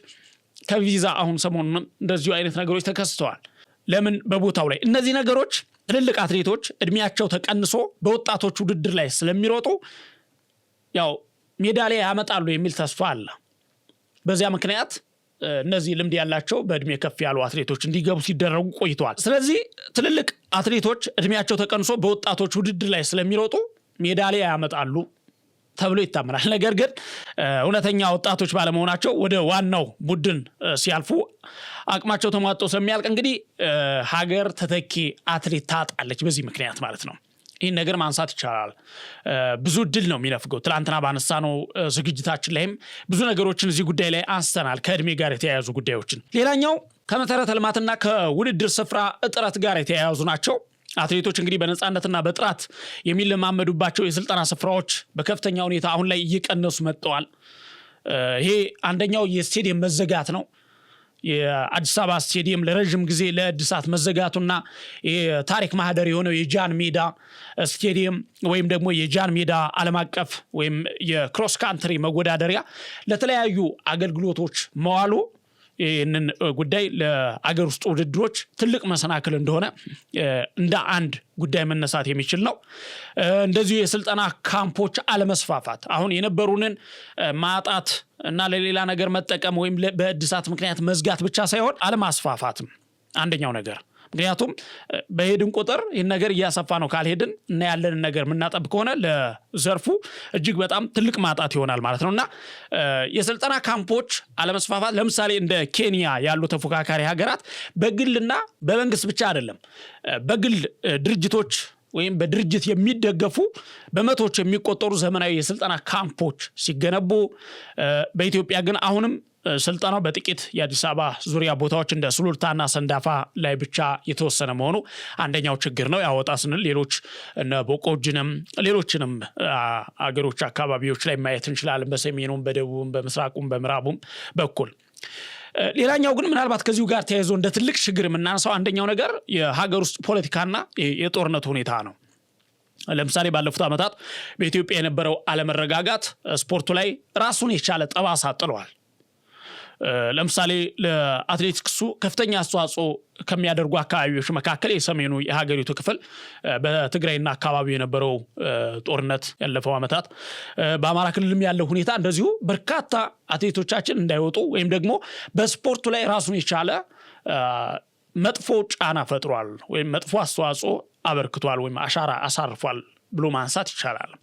ከቪዛ አሁን ሰሞኑን እንደዚሁ አይነት ነገሮች ተከስተዋል። ለምን? በቦታው ላይ እነዚህ ነገሮች ትልልቅ አትሌቶች እድሜያቸው ተቀንሶ በወጣቶች ውድድር ላይ ስለሚሮጡ ያው ሜዳሊያ ያመጣሉ የሚል ተስፋ አለ። በዚያ ምክንያት እነዚህ ልምድ ያላቸው በእድሜ ከፍ ያሉ አትሌቶች እንዲገቡ ሲደረጉ ቆይተዋል። ስለዚህ ትልልቅ አትሌቶች እድሜያቸው ተቀንሶ በወጣቶች ውድድር ላይ ስለሚሮጡ ሜዳሊያ ያመጣሉ ተብሎ ይታመናል። ነገር ግን እውነተኛ ወጣቶች ባለመሆናቸው ወደ ዋናው ቡድን ሲያልፉ አቅማቸው ተሟጦ ስለሚያልቅ እንግዲህ ሀገር ተተኪ አትሌት ታጣለች በዚህ ምክንያት ማለት ነው። ይህን ነገር ማንሳት ይቻላል። ብዙ ድል ነው የሚነፍገው። ትላንትና ባነሳነው ዝግጅታችን ላይም ብዙ ነገሮችን እዚህ ጉዳይ ላይ አንስተናል፣ ከእድሜ ጋር የተያያዙ ጉዳዮችን። ሌላኛው ከመሰረተ ልማትና ከውድድር ስፍራ እጥረት ጋር የተያያዙ ናቸው። አትሌቶች እንግዲህ በነፃነትና በጥራት የሚለማመዱባቸው የስልጠና ስፍራዎች በከፍተኛ ሁኔታ አሁን ላይ እየቀነሱ መጥተዋል። ይሄ አንደኛው የስቴዲየም መዘጋት ነው። የአዲስ አበባ ስቴዲየም ለረጅም ጊዜ ለእድሳት መዘጋቱና የታሪክ ማህደር የሆነው የጃን ሜዳ ስቴዲየም ወይም ደግሞ የጃን ሜዳ ዓለም አቀፍ ወይም የክሮስ ካንትሪ መወዳደሪያ ለተለያዩ አገልግሎቶች መዋሉ ይህንን ጉዳይ ለአገር ውስጥ ውድድሮች ትልቅ መሰናክል እንደሆነ እንደ አንድ ጉዳይ መነሳት የሚችል ነው። እንደዚሁ የስልጠና ካምፖች አለመስፋፋት፣ አሁን የነበሩንን ማጣት እና ለሌላ ነገር መጠቀም ወይም በእድሳት ምክንያት መዝጋት ብቻ ሳይሆን አለማስፋፋትም አንደኛው ነገር። ምክንያቱም በሄድን ቁጥር ይህን ነገር እያሰፋ ነው ካልሄድን እና ያለንን ነገር የምናጠብ ከሆነ ለዘርፉ እጅግ በጣም ትልቅ ማጣት ይሆናል ማለት ነው። እና የስልጠና ካምፖች አለመስፋፋት ለምሳሌ እንደ ኬንያ ያሉ ተፎካካሪ ሀገራት በግልና በመንግስት ብቻ አይደለም በግል ድርጅቶች ወይም በድርጅት የሚደገፉ በመቶዎች የሚቆጠሩ ዘመናዊ የስልጠና ካምፖች ሲገነቡ በኢትዮጵያ ግን አሁንም ስልጠናው በጥቂት የአዲስ አበባ ዙሪያ ቦታዎች እንደ ሱሉልታና ሰንዳፋ ላይ ብቻ የተወሰነ መሆኑ አንደኛው ችግር ነው። ያወጣ ስንል ሌሎች እነ ቦቆጅንም ሌሎችንም አገሮች አካባቢዎች ላይ ማየት እንችላለን። በሰሜኑም በደቡብም በምስራቁም በምዕራቡም በኩል ሌላኛው ግን ምናልባት ከዚሁ ጋር ተያይዞ እንደ ትልቅ ችግር የምናነሳው አንደኛው ነገር የሀገር ውስጥ ፖለቲካና የጦርነት ሁኔታ ነው። ለምሳሌ ባለፉት ዓመታት በኢትዮጵያ የነበረው አለመረጋጋት ስፖርቱ ላይ ራሱን የቻለ ጠባሳ ጥሏል። ለምሳሌ ለአትሌቲክሱ ከፍተኛ አስተዋጽኦ ከሚያደርጉ አካባቢዎች መካከል የሰሜኑ የሀገሪቱ ክፍል በትግራይና አካባቢው የነበረው ጦርነት ያለፈው ዓመታት በአማራ ክልልም ያለው ሁኔታ እንደዚሁ በርካታ አትሌቶቻችን እንዳይወጡ ወይም ደግሞ በስፖርቱ ላይ ራሱን የቻለ መጥፎ ጫና ፈጥሯል ወይም መጥፎ አስተዋጽኦ አበርክቷል ወይም አሻራ አሳርፏል ብሎ ማንሳት ይቻላል።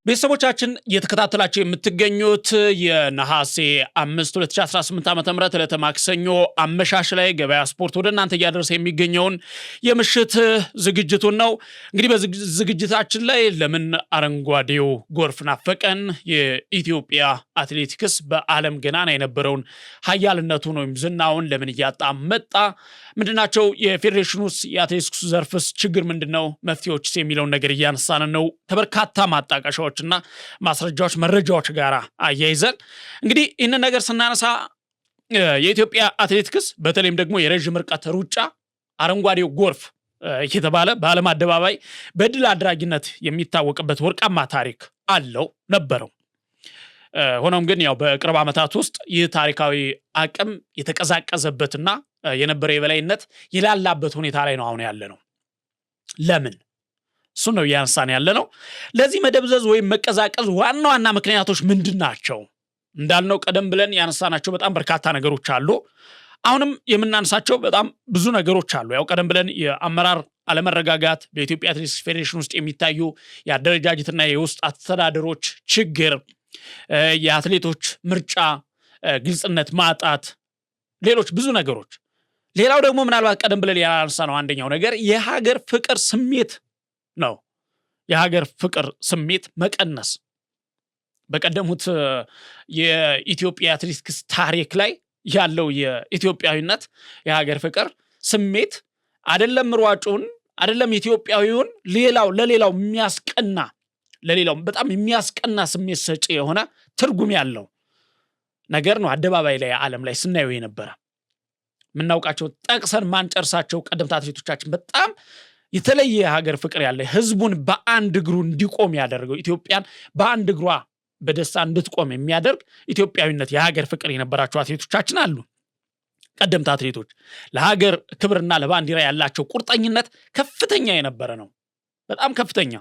ቤተሰቦቻችን እየተከታተላችሁ የምትገኙት የነሐሴ 5 2018 ዓ.ም ዕለተ ማክሰኞ አመሻሽ ላይ ገበያ ስፖርት ወደ እናንተ እያደረሰ የሚገኘውን የምሽት ዝግጅቱን ነው። እንግዲህ በዝግጅታችን ላይ ለምን አረንጓዴው ጎርፍ ናፈቀን፣ የኢትዮጵያ አትሌቲክስ በዓለም ገናና የነበረውን ኃያልነቱን ወይም ዝናውን ለምን እያጣ መጣ፣ ምንድናቸው የፌዴሬሽኑስ የአትሌቲክስ ዘርፍስ ችግር ምንድነው፣ መፍትሄዎችስ የሚለውን ነገር እያነሳን ነው ከበርካታ ማጣቀሻዎችና ማስረጃዎች መረጃዎች ጋር አያይዘን። እንግዲህ ይህንን ነገር ስናነሳ የኢትዮጵያ አትሌቲክስ በተለይም ደግሞ የረጅም ርቀት ሩጫ አረንጓዴው ጎርፍ እየተባለ በዓለም አደባባይ በድል አድራጊነት የሚታወቅበት ወርቃማ ታሪክ አለው ነበረው። ሆኖም ግን ያው በቅርብ ዓመታት ውስጥ ይህ ታሪካዊ አቅም የተቀዛቀዘበትና የነበረ የበላይነት ይላላበት ሁኔታ ላይ ነው አሁን ያለ ነው። ለምን እሱ ነው ያንሳን ያለ ነው። ለዚህ መደብዘዝ ወይም መቀዛቀዝ ዋና ዋና ምክንያቶች ምንድናቸው? እንዳልነው ቀደም ብለን ያነሳናቸው በጣም በርካታ ነገሮች አሉ። አሁንም የምናነሳቸው በጣም ብዙ ነገሮች አሉ። ያው ቀደም ብለን የአመራር አለመረጋጋት፣ በኢትዮጵያ አትሌቲክስ ፌዴሬሽን ውስጥ የሚታዩ የአደረጃጀትና የውስጥ አስተዳደሮች ችግር፣ የአትሌቶች ምርጫ ግልጽነት ማጣት፣ ሌሎች ብዙ ነገሮች። ሌላው ደግሞ ምናልባት ቀደም ብለን ያነሳነው አንደኛው ነገር የሀገር ፍቅር ስሜት ነው። የሀገር ፍቅር ስሜት መቀነስ በቀደሙት የኢትዮጵያ አትሌቲክስ ታሪክ ላይ ያለው የኢትዮጵያዊነት የሀገር ፍቅር ስሜት አይደለም ሯጩን አይደለም ኢትዮጵያዊውን ለሌላው የሚያስቀና ለሌላው በጣም የሚያስቀና ስሜት ሰጪ የሆነ ትርጉም ያለው ነገር ነው። አደባባይ ላይ ዓለም ላይ ስናየው የነበረ ምናውቃቸው ጠቅሰን ማንጨርሳቸው ቀደምት አትሌቶቻችን በጣም የተለየ ሀገር ፍቅር ያለ ህዝቡን በአንድ እግሩ እንዲቆም ያደርገው ኢትዮጵያን በአንድ እግሯ በደስታ እንድትቆም የሚያደርግ ኢትዮጵያዊነት የሀገር ፍቅር የነበራቸው አትሌቶቻችን አሉ። ቀደምት አትሌቶች ለሀገር ክብርና ለባንዲራ ያላቸው ቁርጠኝነት ከፍተኛ የነበረ ነው፣ በጣም ከፍተኛ።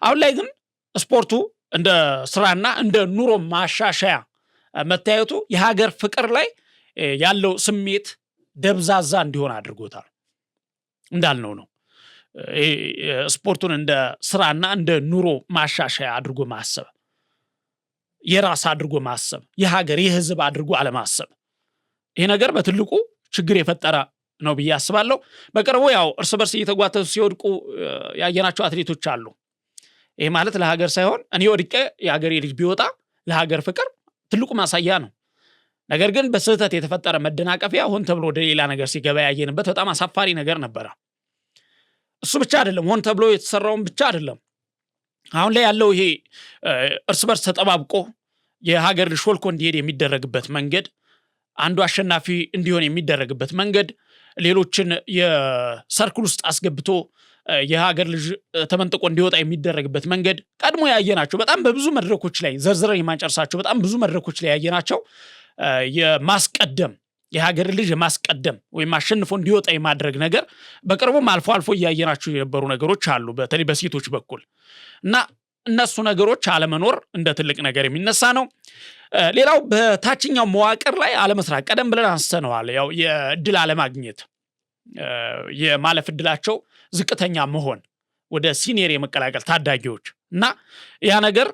አሁን ላይ ግን ስፖርቱ እንደ ስራና እንደ ኑሮ ማሻሻያ መታየቱ የሀገር ፍቅር ላይ ያለው ስሜት ደብዛዛ እንዲሆን አድርጎታል። እንዳልነው ነው ስፖርቱን እንደ ስራና እንደ ኑሮ ማሻሻያ አድርጎ ማሰብ፣ የራስ አድርጎ ማሰብ፣ የሀገር የህዝብ አድርጎ አለማሰብ፣ ይሄ ነገር በትልቁ ችግር የፈጠረ ነው ብዬ አስባለሁ። በቅርቡ ያው እርስ በርስ እየተጓተቱ ሲወድቁ ያየናቸው አትሌቶች አሉ። ይሄ ማለት ለሀገር ሳይሆን እኔ ወድቄ የሀገሬ ልጅ ቢወጣ ለሀገር ፍቅር ትልቁ ማሳያ ነው። ነገር ግን በስህተት የተፈጠረ መደናቀፊያ ሆን ተብሎ ወደ ሌላ ነገር ሲገባ ያየንበት በጣም አሳፋሪ ነገር ነበረ። እሱ ብቻ አይደለም፣ ሆን ተብሎ የተሰራውን ብቻ አይደለም። አሁን ላይ ያለው ይሄ እርስ በርስ ተጠባብቆ የሀገር ልጅ ሾልኮ እንዲሄድ የሚደረግበት መንገድ፣ አንዱ አሸናፊ እንዲሆን የሚደረግበት መንገድ፣ ሌሎችን የሰርክል ውስጥ አስገብቶ የሀገር ልጅ ተመንጥቆ እንዲወጣ የሚደረግበት መንገድ ቀድሞ ያየናቸው በጣም በብዙ መድረኮች ላይ ዘርዝረን የማንጨርሳቸው በጣም ብዙ መድረኮች ላይ ያየናቸው የማስቀደም የሀገር ልጅ የማስቀደም ወይም አሸንፎ እንዲወጣ የማድረግ ነገር በቅርቡም አልፎ አልፎ እያየናቸው የነበሩ ነገሮች አሉ፣ በተለይ በሴቶች በኩል እና እነሱ ነገሮች አለመኖር እንደ ትልቅ ነገር የሚነሳ ነው። ሌላው በታችኛው መዋቅር ላይ አለመስራት ቀደም ብለን አንስተነዋል። ያው የእድል አለማግኘት፣ የማለፍ እድላቸው ዝቅተኛ መሆን፣ ወደ ሲኒየር የመቀላቀል ታዳጊዎች እና ያ ነገር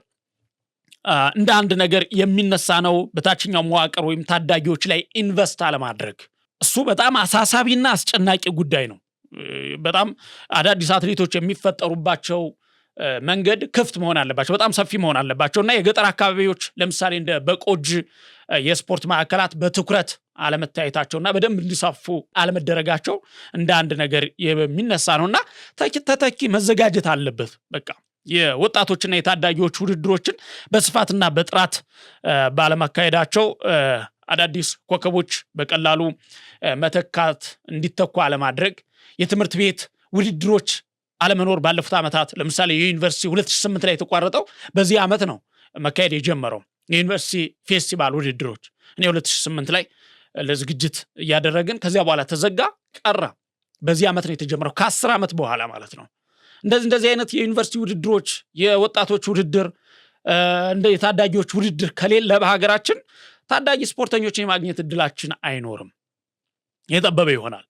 እንደ አንድ ነገር የሚነሳ ነው። በታችኛው መዋቅር ወይም ታዳጊዎች ላይ ኢንቨስት አለማድረግ እሱ በጣም አሳሳቢና አስጨናቂ ጉዳይ ነው። በጣም አዳዲስ አትሌቶች የሚፈጠሩባቸው መንገድ ክፍት መሆን አለባቸው፣ በጣም ሰፊ መሆን አለባቸው እና የገጠር አካባቢዎች ለምሳሌ እንደ በቆጅ የስፖርት ማዕከላት በትኩረት አለመታየታቸውና በደንብ እንዲሳፉ አለመደረጋቸው እንደ አንድ ነገር የሚነሳ ነውና ተተኪ መዘጋጀት አለበት። በቃ የወጣቶችና የታዳጊዎች ውድድሮችን በስፋትና በጥራት ባለማካሄዳቸው አዳዲስ ኮከቦች በቀላሉ መተካት እንዲተኩ አለማድረግ፣ የትምህርት ቤት ውድድሮች አለመኖር ባለፉት ዓመታት ለምሳሌ የዩኒቨርሲቲ 2008 ላይ የተቋረጠው በዚህ ዓመት ነው መካሄድ የጀመረው የዩኒቨርሲቲ ፌስቲቫል ውድድሮች። እኔ 2008 ላይ ለዝግጅት እያደረግን ከዚያ በኋላ ተዘጋ ቀረ። በዚህ ዓመት ነው የተጀመረው ከ10 ዓመት በኋላ ማለት ነው። እንደዚህ አይነት የዩኒቨርሲቲ ውድድሮች፣ የወጣቶች ውድድር፣ እንደ የታዳጊዎች ውድድር ከሌለ በሀገራችን ታዳጊ ስፖርተኞችን የማግኘት እድላችን አይኖርም፣ የጠበበ ይሆናል።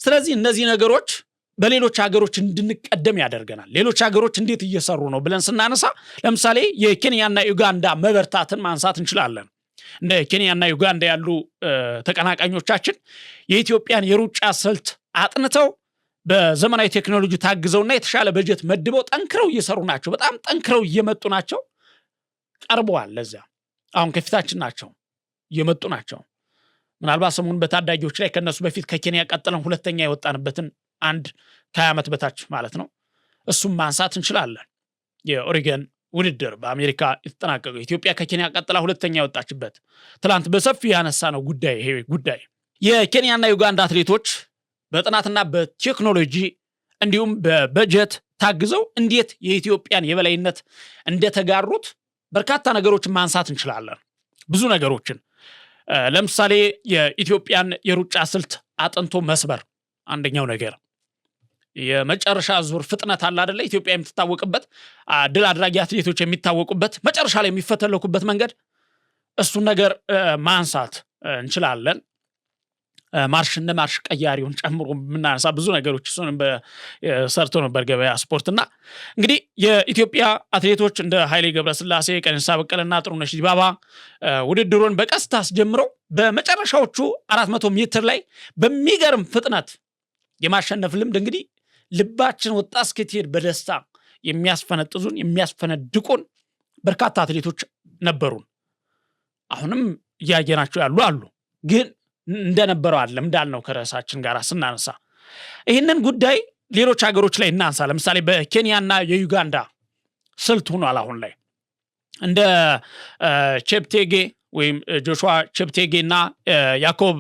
ስለዚህ እነዚህ ነገሮች በሌሎች ሀገሮች እንድንቀደም ያደርገናል። ሌሎች ሀገሮች እንዴት እየሰሩ ነው ብለን ስናነሳ ለምሳሌ የኬንያና ዩጋንዳ መበርታትን ማንሳት እንችላለን። እንደ ኬንያና ዩጋንዳ ያሉ ተቀናቃኞቻችን የኢትዮጵያን የሩጫ ስልት አጥንተው በዘመናዊ ቴክኖሎጂ ታግዘውና የተሻለ በጀት መድበው ጠንክረው እየሰሩ ናቸው። በጣም ጠንክረው እየመጡ ናቸው። ቀርበዋል። ለዚያ አሁን ከፊታችን ናቸው፣ እየመጡ ናቸው። ምናልባት ሰሞኑን በታዳጊዎች ላይ ከነሱ በፊት ከኬንያ ቀጥለን ሁለተኛ የወጣንበትን አንድ ከ20 ዓመት በታች ማለት ነው እሱም ማንሳት እንችላለን። የኦሪገን ውድድር በአሜሪካ የተጠናቀቀው ኢትዮጵያ ከኬንያ ቀጥላ ሁለተኛ የወጣችበት ትላንት በሰፊ ያነሳ ነው ጉዳይ። ይሄ ጉዳይ የኬንያና ዩጋንዳ አትሌቶች በጥናትና በቴክኖሎጂ እንዲሁም በበጀት ታግዘው እንዴት የኢትዮጵያን የበላይነት እንደተጋሩት በርካታ ነገሮችን ማንሳት እንችላለን። ብዙ ነገሮችን ለምሳሌ የኢትዮጵያን የሩጫ ስልት አጥንቶ መስበር አንደኛው ነገር። የመጨረሻ ዙር ፍጥነት አለ አይደለ? ኢትዮጵያ የምትታወቅበት ድል አድራጊ አትሌቶች የሚታወቁበት መጨረሻ ላይ የሚፈተለኩበት መንገድ እሱን ነገር ማንሳት እንችላለን። ማርሽና ማርሽ ቀያሪውን ጨምሮ የምናነሳ ብዙ ነገሮች እሱንም ሰርቶ ነበር ገበያ ስፖርትና እንግዲህ የኢትዮጵያ አትሌቶች እንደ ኃይሌ ገብረስላሴ፣ ቀነኒሳ በቀለና ጥሩነሽ ዲባባ ውድድሩን በቀስታ አስጀምረው በመጨረሻዎቹ 400 ሜትር ላይ በሚገርም ፍጥነት የማሸነፍ ልምድ እንግዲህ ልባችን ወጣ እስክትሄድ በደስታ የሚያስፈነጥዙን የሚያስፈነድቁን በርካታ አትሌቶች ነበሩን። አሁንም እያየናቸው ያሉ አሉ፣ ግን እንደነበረው አይደለም እንዳልነው ከራሳችን ጋር ስናነሳ ይህንን ጉዳይ ሌሎች ሀገሮች ላይ እናንሳ። ለምሳሌ በኬንያና የዩጋንዳ ስልት ሆኗል። አሁን ላይ እንደ ቼፕቴጌ ወይም ጆሹዋ ቼፕቴጌ እና ያኮብ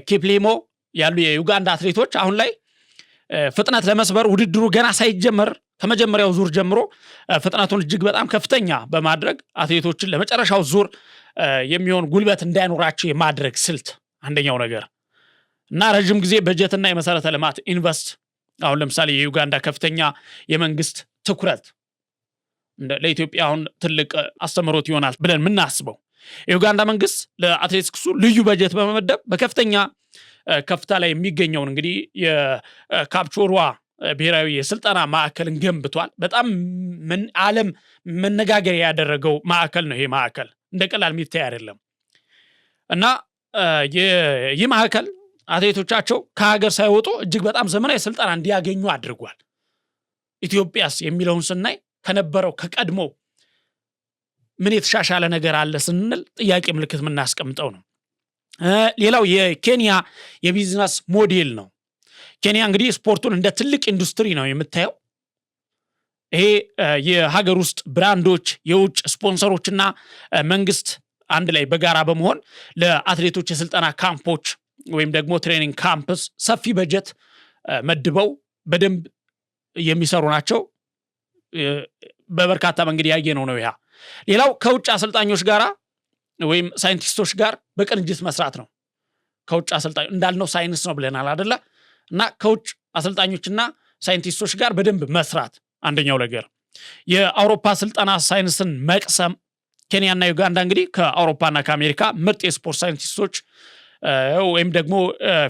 ኪፕሊሞ ያሉ የዩጋንዳ አትሌቶች አሁን ላይ ፍጥነት ለመስበር ውድድሩ ገና ሳይጀመር ከመጀመሪያው ዙር ጀምሮ ፍጥነቱን እጅግ በጣም ከፍተኛ በማድረግ አትሌቶችን ለመጨረሻው ዙር የሚሆን ጉልበት እንዳይኖራቸው የማድረግ ስልት አንደኛው ነገር እና ረጅም ጊዜ በጀትና የመሰረተ ልማት ኢንቨስት አሁን ለምሳሌ የዩጋንዳ ከፍተኛ የመንግስት ትኩረት ለኢትዮጵያ አሁን ትልቅ አስተምሮት ይሆናል ብለን የምናስበው የዩጋንዳ መንግስት ለአትሌቲክሱ ልዩ በጀት በመመደብ በከፍተኛ ከፍታ ላይ የሚገኘውን እንግዲህ የካፕቾርዋ ብሔራዊ የስልጠና ማዕከልን ገንብቷል። በጣም ዓለም መነጋገሪያ ያደረገው ማዕከል ነው። ይሄ ማዕከል እንደ ቀላል የሚታይ አይደለም እና ይህ ማዕከል አትሌቶቻቸው ከሀገር ሳይወጡ እጅግ በጣም ዘመናዊ ስልጠና እንዲያገኙ አድርጓል። ኢትዮጵያስ የሚለውን ስናይ ከነበረው ከቀድሞ ምን የተሻሻለ ነገር አለ ስንል ጥያቄ ምልክት የምናስቀምጠው ነው። ሌላው የኬንያ የቢዝነስ ሞዴል ነው። ኬንያ እንግዲህ ስፖርቱን እንደ ትልቅ ኢንዱስትሪ ነው የምታየው። ይሄ የሀገር ውስጥ ብራንዶች፣ የውጭ ስፖንሰሮችና መንግስት አንድ ላይ በጋራ በመሆን ለአትሌቶች የስልጠና ካምፖች ወይም ደግሞ ትሬኒንግ ካምፕስ ሰፊ በጀት መድበው በደንብ የሚሰሩ ናቸው። በበርካታ መንገድ ያየነው ነው ያ። ሌላው ከውጭ አሰልጣኞች ጋራ ወይም ሳይንቲስቶች ጋር በቅንጅት መስራት ነው። ከውጭ አሰልጣኞች እንዳልነው ሳይንስ ነው ብለናል አይደለ? እና ከውጭ አሰልጣኞችና ሳይንቲስቶች ጋር በደንብ መስራት አንደኛው ነገር። የአውሮፓ ስልጠና ሳይንስን መቅሰም ኬንያና ዩጋንዳ እንግዲህ ከአውሮፓና ከአሜሪካ ምርጥ የስፖርት ሳይንቲስቶች ወይም ደግሞ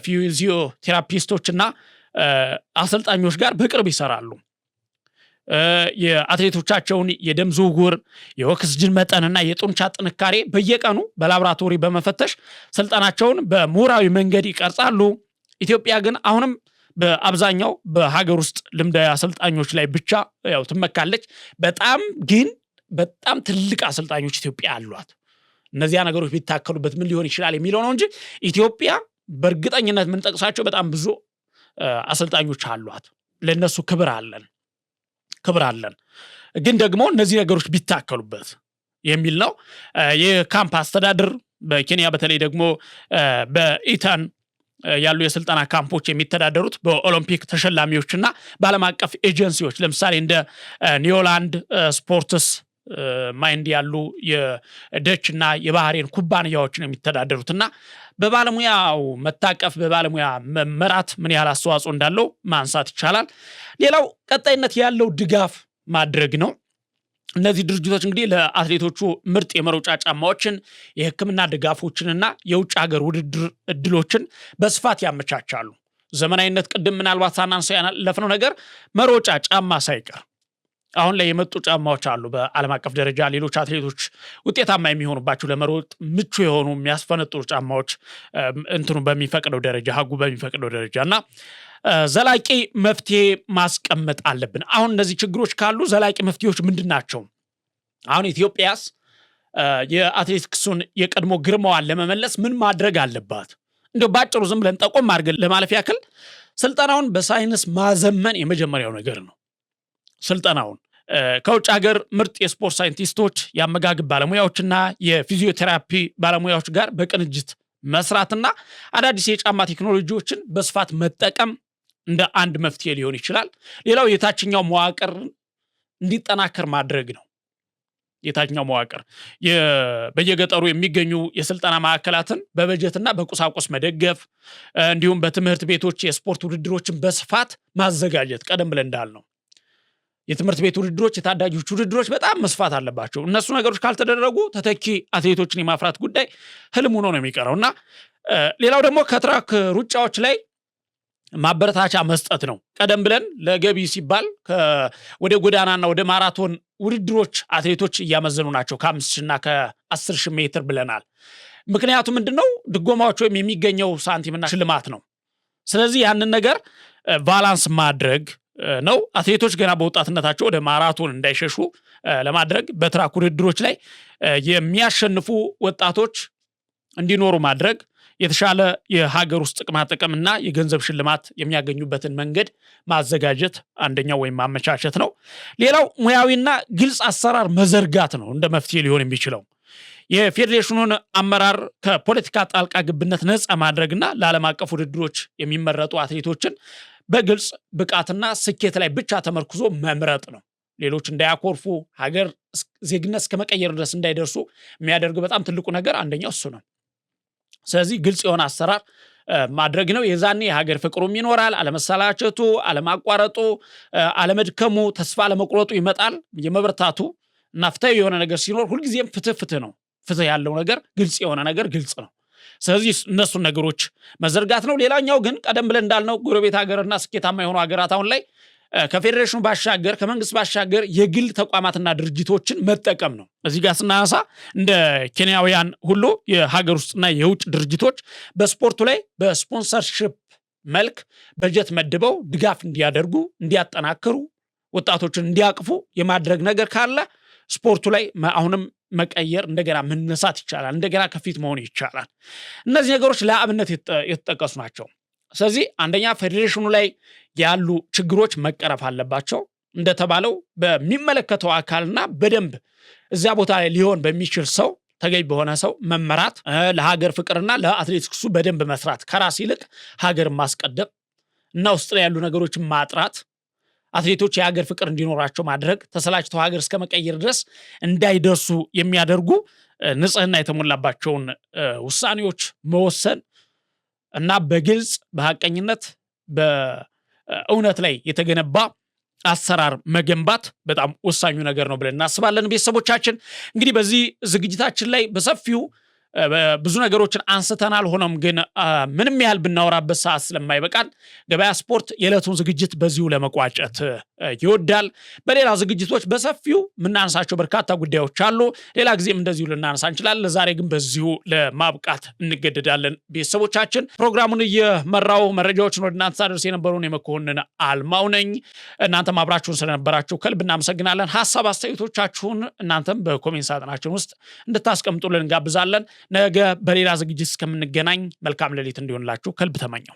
ፊዚዮቴራፒስቶችና አሰልጣኞች ጋር በቅርብ ይሰራሉ። የአትሌቶቻቸውን የደም ዝውውር፣ የኦክስጅን መጠንና የጡንቻ ጥንካሬ በየቀኑ በላቦራቶሪ በመፈተሽ ስልጠናቸውን በምሁራዊ መንገድ ይቀርጻሉ። ኢትዮጵያ ግን አሁንም በአብዛኛው በሀገር ውስጥ ልምዳዊ አሰልጣኞች ላይ ብቻ ያው ትመካለች። በጣም ትልቅ አሰልጣኞች ኢትዮጵያ አሏት። እነዚያ ነገሮች ቢታከሉበት ምን ሊሆን ይችላል የሚለው ነው እንጂ ኢትዮጵያ በእርግጠኝነት ምን ጠቅሳቸው በጣም ብዙ አሰልጣኞች አሏት። ለነሱ ክብር አለን። ግን ደግሞ እነዚህ ነገሮች ቢታከሉበት የሚል ነው። የካምፕ አስተዳደር በኬንያ በተለይ ደግሞ በኢታን ያሉ የስልጠና ካምፖች የሚተዳደሩት በኦሎምፒክ ተሸላሚዎችና በዓለም አቀፍ ኤጀንሲዎች ለምሳሌ እንደ ኒውላንድ ስፖርትስ ማይንድ ያሉ የደች እና የባህሬን ኩባንያዎችን የሚተዳደሩትና በባለሙያው መታቀፍ በባለሙያ መመራት ምን ያህል አስተዋጽኦ እንዳለው ማንሳት ይቻላል። ሌላው ቀጣይነት ያለው ድጋፍ ማድረግ ነው። እነዚህ ድርጅቶች እንግዲህ ለአትሌቶቹ ምርጥ የመሮጫ ጫማዎችን፣ የሕክምና ድጋፎችንና የውጭ ሀገር ውድድር እድሎችን በስፋት ያመቻቻሉ። ዘመናዊነት ቅድም ምናልባት ሳናንሳ ያለፍነው ነገር መሮጫ ጫማ ሳይቀር አሁን ላይ የመጡ ጫማዎች አሉ። በዓለም አቀፍ ደረጃ ሌሎች አትሌቶች ውጤታማ የሚሆኑባቸው ለመሮጥ ምቹ የሆኑ የሚያስፈነጥሩ ጫማዎች እንትኑ በሚፈቅደው ደረጃ ሀጉ በሚፈቅደው ደረጃ እና ዘላቂ መፍትሄ ማስቀመጥ አለብን። አሁን እነዚህ ችግሮች ካሉ ዘላቂ መፍትሄዎች ምንድን ናቸው? አሁን ኢትዮጵያስ የአትሌቲክሱን የቀድሞ ግርማዋን ለመመለስ ምን ማድረግ አለባት? እንደው ባጭሩ ዝም ብለን ጠቆም አድርገን ለማለፍ ያክል ስልጠናውን በሳይንስ ማዘመን የመጀመሪያው ነገር ነው። ስልጠናውን ከውጭ ሀገር ምርጥ የስፖርት ሳይንቲስቶች፣ የአመጋገብ ባለሙያዎችና የፊዚዮቴራፒ ባለሙያዎች ጋር በቅንጅት መስራትና አዳዲስ የጫማ ቴክኖሎጂዎችን በስፋት መጠቀም እንደ አንድ መፍትሄ ሊሆን ይችላል። ሌላው የታችኛው መዋቅር እንዲጠናከር ማድረግ ነው። የታችኛው መዋቅር በየገጠሩ የሚገኙ የስልጠና ማዕከላትን በበጀትና በቁሳቁስ መደገፍ፣ እንዲሁም በትምህርት ቤቶች የስፖርት ውድድሮችን በስፋት ማዘጋጀት። ቀደም ብለን እንዳልነው የትምህርት ቤት ውድድሮች፣ የታዳጊዎች ውድድሮች በጣም መስፋት አለባቸው። እነሱ ነገሮች ካልተደረጉ ተተኪ አትሌቶችን የማፍራት ጉዳይ ህልም ሆኖ ነው የሚቀረውና ሌላው ደግሞ ከትራክ ሩጫዎች ላይ ማበረታቻ መስጠት ነው። ቀደም ብለን ለገቢ ሲባል ወደ ጎዳናና ወደ ማራቶን ውድድሮች አትሌቶች እያመዘኑ ናቸው። ከ5,000 እና ከ10,000 ሜትር ብለናል። ምክንያቱ ምንድነው? ድጎማዎች ወይም የሚገኘው ሳንቲምና ሽልማት ነው። ስለዚህ ያንን ነገር ባላንስ ማድረግ ነው። አትሌቶች ገና በወጣትነታቸው ወደ ማራቶን እንዳይሸሹ ለማድረግ በትራክ ውድድሮች ላይ የሚያሸንፉ ወጣቶች እንዲኖሩ ማድረግ፣ የተሻለ የሀገር ውስጥ ጥቅማ ጥቅምና የገንዘብ ሽልማት የሚያገኙበትን መንገድ ማዘጋጀት አንደኛው ወይም ማመቻቸት ነው። ሌላው ሙያዊና ግልጽ አሰራር መዘርጋት ነው እንደ መፍትሄ ሊሆን የሚችለው። የፌዴሬሽኑን አመራር ከፖለቲካ ጣልቃ ግብነት ነፃ ማድረግና ለዓለም አቀፍ ውድድሮች የሚመረጡ አትሌቶችን በግልጽ ብቃትና ስኬት ላይ ብቻ ተመርኩዞ መምረጥ ነው። ሌሎች እንዳያኮርፉ ሀገር ዜግነት እስከ መቀየር ድረስ እንዳይደርሱ የሚያደርግ በጣም ትልቁ ነገር አንደኛው እሱ ነው። ስለዚህ ግልጽ የሆነ አሰራር ማድረግ ነው። የዛኔ የሀገር ፍቅሩም ይኖራል። አለመሰላቸቱ፣ አለማቋረጡ፣ አለመድከሙ፣ ተስፋ አለመቁረጡ ይመጣል። የመበርታቱ እና ፍትሃዊ የሆነ ነገር ሲኖር ሁልጊዜም ፍትህ ነው። ፍትህ ያለው ነገር፣ ግልጽ የሆነ ነገር ግልጽ ነው። ስለዚህ እነሱን ነገሮች መዘርጋት ነው። ሌላኛው ግን ቀደም ብለን እንዳልነው ጎረቤት ሀገርና ስኬታማ የሆኑ ሀገራት አሁን ላይ ከፌዴሬሽኑ ባሻገር ከመንግስት ባሻገር የግል ተቋማትና ድርጅቶችን መጠቀም ነው። እዚህ ጋር ስናነሳ እንደ ኬንያውያን ሁሉ የሀገር ውስጥና የውጭ ድርጅቶች በስፖርቱ ላይ በስፖንሰርሺፕ መልክ በጀት መድበው ድጋፍ እንዲያደርጉ፣ እንዲያጠናክሩ፣ ወጣቶችን እንዲያቅፉ የማድረግ ነገር ካለ ስፖርቱ ላይ አሁንም መቀየር እንደገና መነሳት ይቻላል። እንደገና ከፊት መሆን ይቻላል። እነዚህ ነገሮች ለአብነት የተጠቀሱ ናቸው። ስለዚህ አንደኛ ፌዴሬሽኑ ላይ ያሉ ችግሮች መቀረፍ አለባቸው። እንደተባለው በሚመለከተው አካልና በደንብ እዚያ ቦታ ላይ ሊሆን በሚችል ሰው ተገኝ በሆነ ሰው መመራት፣ ለሀገር ፍቅርና ለአትሌቲክሱ በደንብ መስራት፣ ከራስ ይልቅ ሀገር ማስቀደም እና ውስጥ ላይ ያሉ ነገሮችን ማጥራት፣ አትሌቶች የሀገር ፍቅር እንዲኖራቸው ማድረግ፣ ተሰላችተው ሀገር እስከ መቀየር ድረስ እንዳይደርሱ የሚያደርጉ ንጽህና የተሞላባቸውን ውሳኔዎች መወሰን እና በግልጽ በሐቀኝነት በእውነት ላይ የተገነባ አሰራር መገንባት በጣም ወሳኙ ነገር ነው ብለን እናስባለን። ቤተሰቦቻችን እንግዲህ በዚህ ዝግጅታችን ላይ በሰፊው ብዙ ነገሮችን አንስተናል። ሆኖም ግን ምንም ያህል ብናወራበት ሰዓት ስለማይበቃን ገበያ ስፖርት የዕለቱን ዝግጅት በዚሁ ለመቋጨት ይወዳል። በሌላ ዝግጅቶች በሰፊው የምናነሳቸው በርካታ ጉዳዮች አሉ። ሌላ ጊዜም እንደዚሁ ልናነሳ እንችላለን። ለዛሬ ግን በዚሁ ለማብቃት እንገደዳለን። ቤተሰቦቻችን ፕሮግራሙን እየመራው መረጃዎችን ወደ እናንተ ሳደርስ የነበረውን የመኮንን አልማው ነኝ። እናንተም አብራችሁን ስለነበራችሁ ከልብ እናመሰግናለን። ሀሳብ አስተያየቶቻችሁን እናንተም በኮሜንት ሳጥናችን ውስጥ እንድታስቀምጡልን እንጋብዛለን። ነገ በሌላ ዝግጅት እስከምንገናኝ መልካም ሌሊት እንዲሆንላችሁ ከልብ ተመኘው።